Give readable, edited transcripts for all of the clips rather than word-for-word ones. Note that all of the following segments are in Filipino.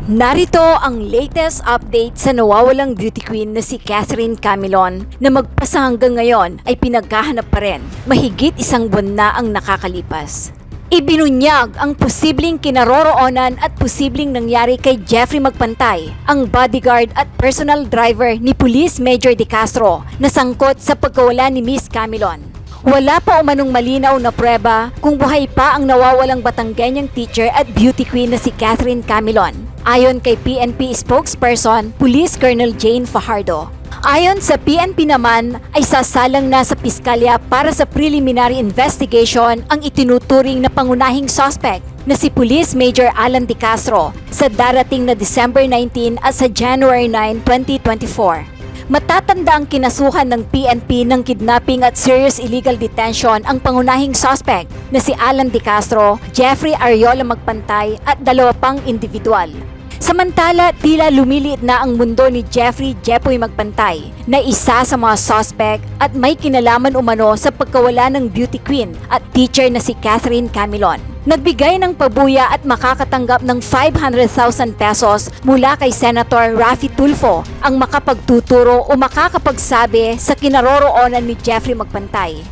Narito ang latest update sa nawawalang beauty queen na si Catherine Camilon na magpasa hanggang ngayon ay pinaghahanap pa rin. Mahigit 1 buwan na ang nakakalipas. Ibinunyag ang posibleng kinaroroonan at posibleng nangyari kay Jeffrey Magpantay, ang bodyguard at personal driver ni Police Major De Castro na sangkot sa pagkawala ni Miss Camilon. Wala pa umanong malinaw na prueba kung buhay pa ang nawawalang Batanggenyang teacher at beauty queen na si Catherine Camilon. Ayon kay PNP spokesperson, Police Colonel Jane Fajardo. Ayon sa PNP naman ay sasalang na sa piskalya para sa preliminary investigation ang itinuturing na pangunahing suspect na si Police Major Alan De Castro sa darating na December 19 at sa January 9, 2024. Matatanda ang kinasuhan ng PNP ng kidnapping at serious illegal detention ang pangunahing suspect na si Alan De Castro, Jeffrey Ariola Magpantay at 2 pang individual. Samantala, tila lumiliit na ang mundo ni Jeffrey Jepoy Magpantay na isa sa mga suspect at may kinalaman umano sa pagkawala ng beauty queen at teacher na si Catherine Camilon. Nagbigay ng pabuya at makakatanggap ng 500,000 pesos mula kay Senator Raffy Tulfo ang makapagtuturo o makakapagsabi sa kinaroroonan ni Jeffrey Magpantay.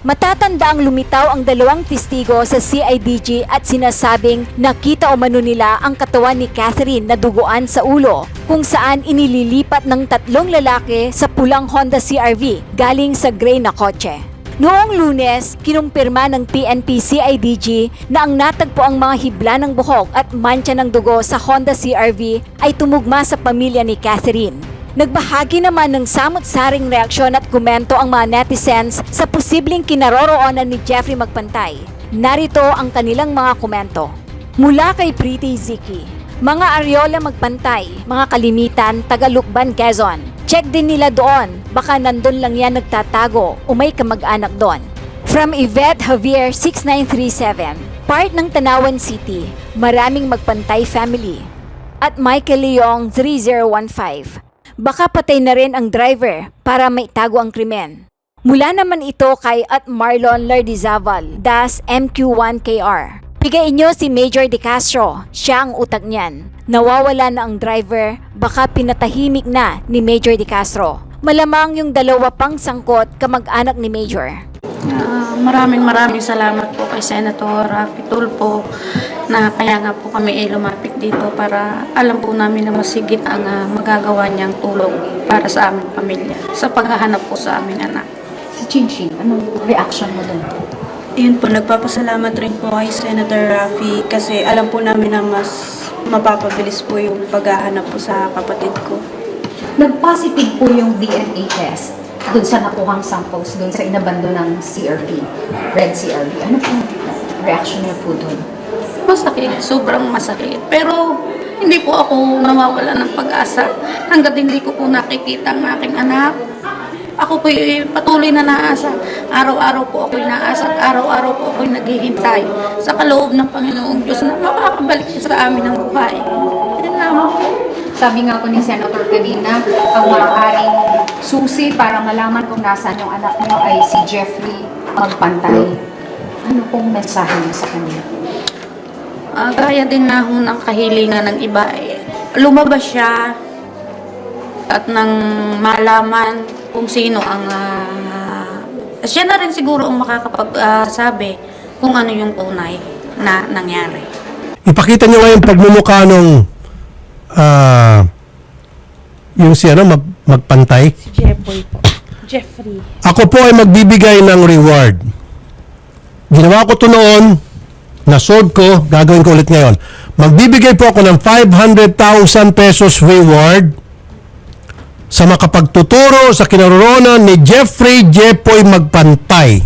Matatanda ang lumitaw ang 2 testigo sa CIDG at sinasabing nakita umano nila ang katawan ni Catherine na duguan sa ulo kung saan inililipat ng 3 lalaki sa pulang Honda CR-V galing sa gray na kotse. Noong Lunes, kinumpirma ng PNP CIDG na ang natagpo ang mga hibla ng buhok at mantsa ng dugo sa Honda CR-V ay tumugma sa pamilya ni Catherine. Nagbahagi naman ng samot-saring reaksyon at komento ang mga netizens sa posibleng kinaroroonan ni Jeffrey Magpantay. Narito ang kanilang mga komento. Mula kay Pretty Ziki, mga Ariola Magpantay, mga kalimitan, Tagalukban, Quezon. Check din nila doon, baka nandun lang yan nagtatago o may kamag-anak doon. From Yvette Javier 6937, part ng Tanawan City, maraming Magpantay family. At Michael Leong 3015. Baka patay na rin ang driver para maitago ang krimen. Mula naman ito kay at Marlon Lardizaval, das MQ1KR. Pigain nyo si Major De Castro, siya ang utak niyan. Nawawala na ang driver, baka pinatahimik na ni Major De Castro. Malamang yung 2 pang sangkot kamag-anak ni Major. Maraming salamat po kay Senator Raffy Tulfo na kaya nga po kami lumapit dito para alam po namin na masigit ang magagawa niyang tulong para sa aming pamilya sa paghahanap po sa aming anak. Si Chinchin, anong reaction mo doon? Yun po, nagpapasalamat rin po kay Senator Raffy kasi alam po namin na mas mapapabilis po yung paghahanap po sa kapatid ko. Nag-positive po yung DNA test doon sa nakuhang samples, doon sa inabando ng CRP, red CRP. Ano po reaction niya po doon? Masakit, sobrang masakit. Pero hindi po ako nawawala ng pag-asa hanggat hindi ko po nakikita ang aking anak. Ako po patuloy na naasa. Araw-araw po ako'y naasa at araw-araw po ako'y naghihintay sa kaloob ng Panginoong Diyos na makakabalik siya sa amin ng buhay. Yan lamang po. Sabi nga po ni Senator kanina, ang maaaring susi para malaman kung nasaan yung anak mo ay si Jeffrey Magpantay. Ano pong mensahe niyo sa kanya? Gaya din na ho ng kahilingan ng iba, lumabas siya at nang malaman kung sino ang siya na rin siguro ang makakapagsabi kung ano yung tunay na nangyari. Ipakita niyo nga yung pagmumukha nung yung si Magpantay. Si Jeffoy po. Jeffrey. Ako po ay magbibigay ng reward. Ginawa ko to noon, nasold ko, gagawin ko ulit ngayon. Magbibigay po ako ng 500,000 pesos reward sa makapagtuturo sa kinaroroonan ni Jeffrey Jepoy Magpantay.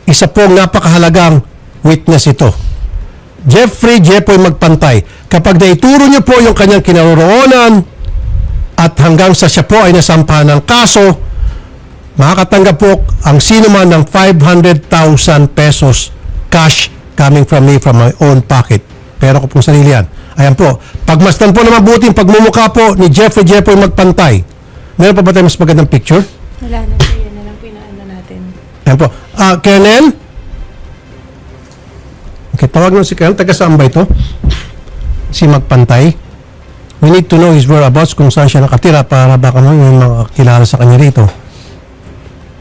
Isa pong napakahalagang witness ito. Jeffrey Jepoy Magpantay. Kapag naituro niyo po yung kanyang kinaroroonan at hanggang sa siya po ay nasampahan ng kaso, makakatanggap po ang sino man ng 500,000 pesos cash coming from me from my own pocket. Pero ko pong sarili yan. Ayan po. Pagmasdan po na mabuting pagmumukha po ni Jeffrey Jepoy Magpantay. Meron pa ba tayo mas magandang picture? Wala na po yan. Yan lang po inaano natin. Ayan po. Colonel? Okay, tawag mo si Colonel. Taga saan ba ito? Si Magpantay? We need to know his whereabouts, kung saan siya nakatira para baka may makakilala sa kanya rito.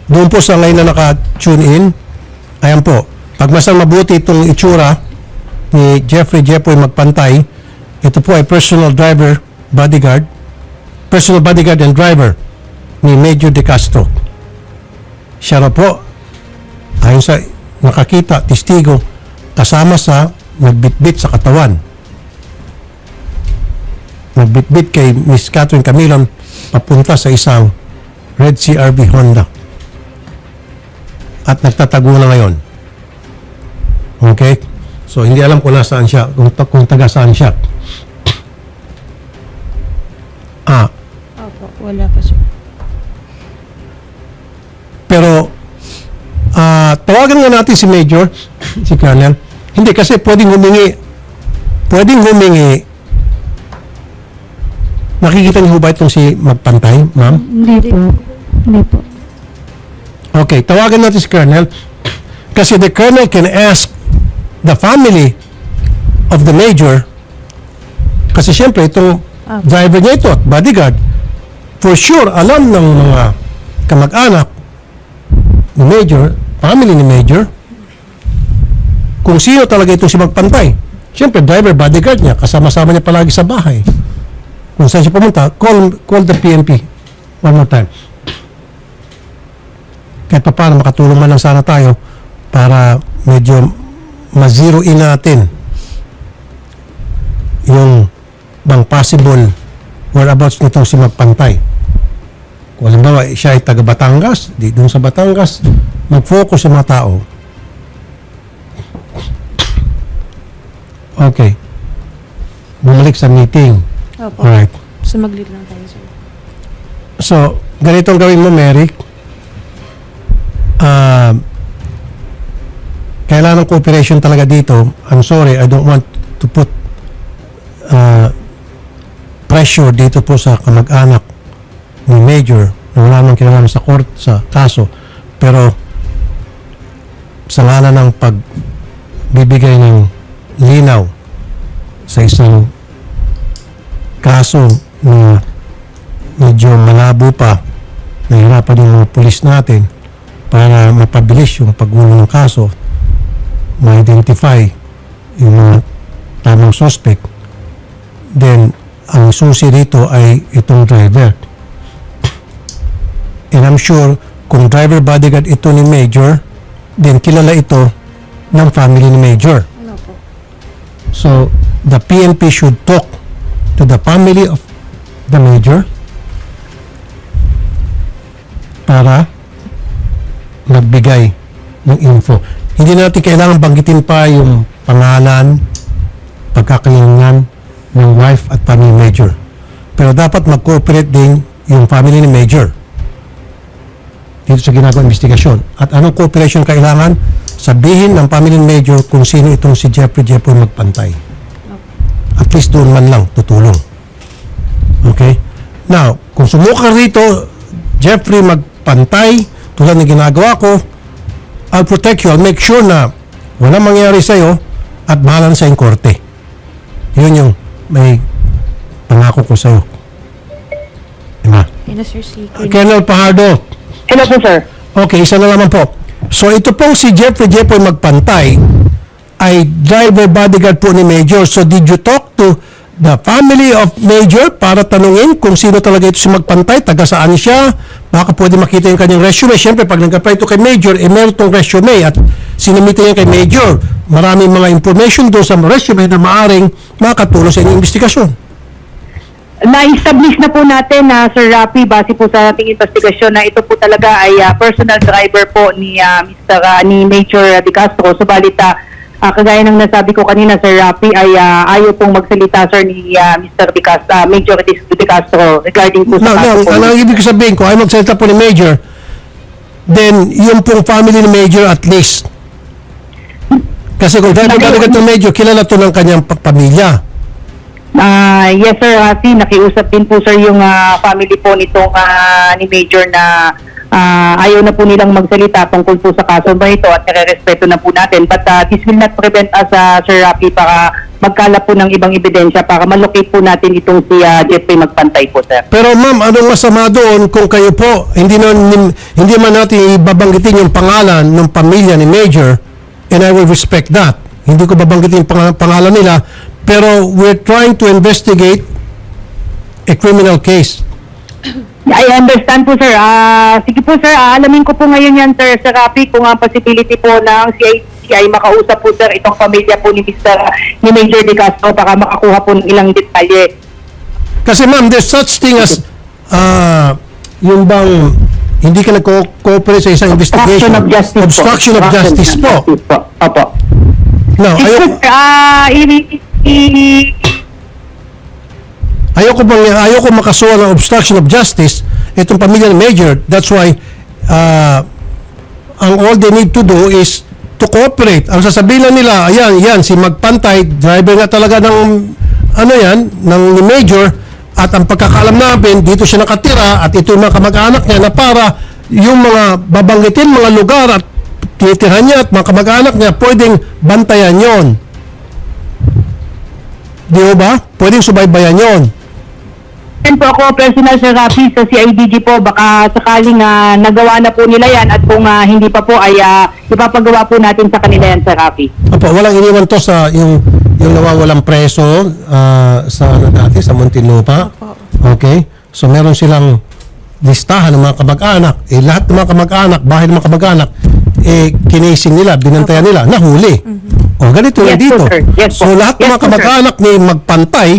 Doon po sa line na naka-tune in, ayan po, pagmasang mabuti itong itsura ni Jeffrey Jepoy Magpantay, ito po ay personal bodyguard and driver ni Major De Castro. Siya na po, ayon sa nakakita, testigo, kasama sa nagbitbit sa katawan. Nagbitbit kay Miss Catherine Camilon papunta sa isang red CRV Honda. At nagtatago na ngayon. Okay? So, hindi alam kung nasaan siya, kung taga saan siya. Opo, wala pa sir. Pero, tawagan nga natin si Major, si Colonel. Hindi, kasi pwedeng humingi. Nakikita niyo ba itong si Magpantay, ma'am? Hindi po. Okay, tawagan natin si Colonel. Kasi the Colonel can ask the family of the Major. Kasi siyempre, itong driver niya ito at bodyguard, for sure, alam ng mga kamag-anak ni Major, family ni Major, kung sino talaga ito si Magpantay. Siyempre, driver, bodyguard niya, kasama-sama niya palagi sa bahay. Kung saan siya pumunta, call the PNP. One more time. Kahit pa paano, makatulong man lang sana tayo para medyo ma-zero in natin yung bang possible whereabouts nitong si Magpantay. Kung halimbawa, siya ay taga Batangas, di dun sa Batangas, mag-focus sa mga tao. Okay. Bumalik sa meeting. Opo. Alright. Sumaglit lang tayo sir. So, ganito ang gawin mo, Mary. Kailangan ng cooperation talaga dito. I'm sorry, I don't want to put pressure dito po sa kamag-anak ni Major na wala nang kinalaman sa court, sa kaso. Pero sa ngala ng pagbibigay ng linaw sa isang kaso na medyo malabo pa, nahirapan yung mga pulis natin para mapabilis yung paggulo ng kaso, ma-identify yung mga tamang suspect, then ang susi dito ay itong driver. And I'm sure kung driver bodyguard ito ni Major, then kilala ito ng family ni Major. Ano po? So the PNP should talk to the family of the Major para magbigay ng info. Hindi natin kailangan banggitin pa yung pangalan, pagkakalingan ng wife at family Major. Pero dapat mag-cooperate din yung family ni Major dito sa ginagawang investigasyon. At anong cooperation kailangan? Sabihin ng family ni Major kung sino itong si Jeffrey Jepoy Magpantay. At least doon man lang tutulong. Okay? Now, kung sumuka rito, Jeffrey Magpantay, tulad ng ginagawa ko, I'll protect you. I'll make sure na walang mangyari sa'yo at mahalan sa yung korte. Yun yung may pangako ko sa'yo. Diba? Yan na sir, si Colonel. Colonel Pajardo. Hello po, sir. Okay, isa na naman po. So ito pong si Jeffrey Jepoy Magpantay ay driver bodyguard po ni Major. So did you talk to the family of Major para tanungin kung sino talaga ito si Magpantay, taga saan siya? Baka pwede makita yung kanyang resume. Siyempre, pag nag-apply ito kay Major, meron itong resume at sinumita niya kay Major. Maraming mga information doon sa resume na maaring makatulong sa inyong investigasyon. Na-establish na po natin na Sir Rafi, base po sa ating investigasyon na ito po talaga ay personal driver po ni ni Major De Castro. Subalit kagaya ng nasabi ko kanina, Sir Rafi, ay ayaw pong magsalita, sir, ni Mr. De Castro, Major De Castro regarding po sa kaso po. Ang ibig sabihin ko, ay magsalita po ni Major, then yung pong family ni Major at least. Kasi kung driver talaga ito Major, kilala ito ng kanyang pamilya. Yes, Sir Rafi, nakiusap din po, sir, yung family po nitong ni Major na ayaw na po nilang magsalita tungkol po sa kaso na ito at nire-respeto na po natin. But this will not prevent us, Sir Rafi, para magkalap po ng ibang ebidensya para malocate po natin itong si Jeffrey Magpantay po, sir. Pero ma'am, anong masama doon kung kayo po, hindi man natin ibabanggitin yung pangalan ng pamilya ni Major, and I will respect that. Hindi ko babanggitin yung pangalan nila, pero we're trying to investigate a criminal case. I understand po, sir. Sige po, sir. Alamin ko po ngayon yan, sir, Sir Rafi, kung ang possibility po ng CIDG ay makausap po, sir, itong pamilya po ni Major De Castro para makakuha po ng ilang detalye. Kasi ma'am, there's such thing as yung bang hindi ka nag-cooperate sa isang investigation. Obstruction of justice po. Obstruction of justice po. Opo. No, ayoko makasuha ng obstruction of justice itong pamilya ng Major. That's why ang all they need to do is to cooperate. Ang sasabihin lang nila, ayan, si Magpantay, driver nga talaga ng ng Major, at ang pagkakaalam namin, dito siya nakatira at ito yung mga kamag-anak niya na para yung mga babanggitin, mga lugar at tinitirhan niya at mga kamag-anak niya, pwedeng bantayan yon. Di ba? Pwedeng subaybayan yon. Yan po ako, personal, Sir Rafi, sa CIDG po, baka sakaling nagawa na po nila yan at kung hindi pa po ay ipapagawa po natin sa kanila yan, Sir Rafi. Opo, walang iniwan to sa yung nawawalang preso sa dati sa Muntinlupa. Okay? So meron silang listahan ng mga kamag-anak. Lahat ng mga kamag-anak, bahay ng mga kamag-anak, kinasing nila, binantayan nila, nahuli. O ganito Yes lang dito. po, sir. Yes po. So lahat ng Yes mga po, sir. kamag-anak ni Magpantay,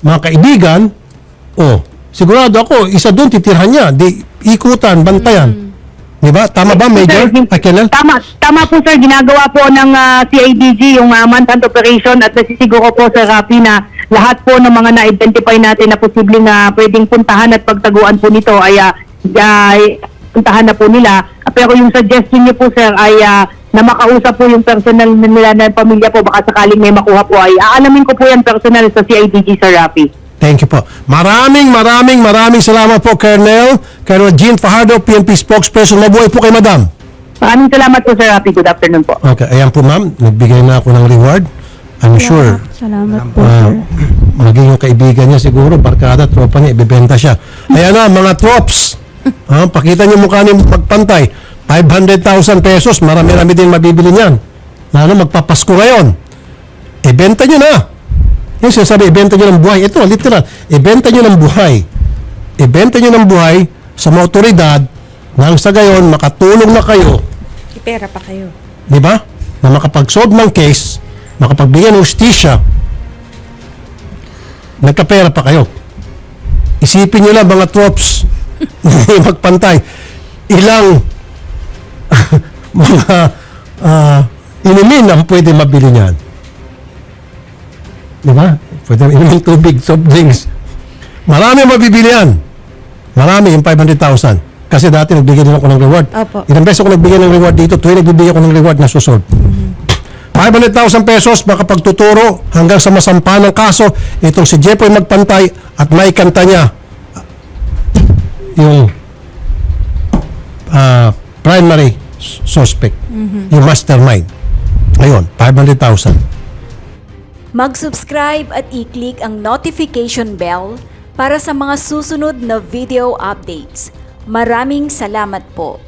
mga kaibigan, sigurado ako, isa doon titirhan niya, di ikutan, bantayan. Di ba? Tama ba, Major? Sir, Kenel? Tama po, sir. Ginagawa po ng CIDG yung manhunt operation at nasisiguro po, Sir Rafi, na lahat po ng mga na-identify natin na posibleng pwedeng puntahan at pagtaguan po nito ay puntahan na po nila. Pero yung suggestion niyo po, sir, ay na makausap po yung personal nila na pamilya po, baka sakaling may makuha po ay aalamin ko po yan personal sa CIDG, Sir Rafi. Thank you po. Maraming salamat po, Colonel Jean Fajardo, PNP spokesperson. Mabuhay po kay Madam. Maraming salamat po, Sir Rafi. Good afternoon po. Okay, ayan po ma'am, nagbigay na ako ng reward. I'm sure, Salamat po, sir. maging yung kaibigan niya siguro, barkada, tropa niya, ibebenta siya. Ayan na, mga trops. Pakita niyo mukha ni Magpantay. 500,000 pesos, marami-rami din mabibili niyan. Lalo magpapasko ngayon. Ibenta niyo na. Yung sinasabi, ibenta nyo ng buhay. Ito, literal. Ibenta nyo ng buhay. Ibenta nyo ng buhay sa mga otoridad nang sa gayon, makatulong na kayo. Ipera pa kayo. Di ba? Na makapag-solve ng case, makapagbigay ng justisya, nagkapera pa kayo. Isipin nyo lang, mga trops, Magpantay, ilang mga inumin ang pwede mabili niyan. Diba? Pwede inumin tubig, soft drinks. Marami mabibili yan. Marami, yung 500,000. Kasi dati nagbigay din ako ng reward. Opo. Ilang beses ako nagbigay ng reward dito, tuwing nagbibigay ako ng reward na susunod. 500,000 pesos makapagtuturo hanggang sa masampa ng kaso itong si Jeffrey Magpantay at may kanta niya yung primary suspect, yung mastermind. Ayun, 500,000. Mag-subscribe at i-click ang notification bell para sa mga susunod na video updates. Maraming salamat po.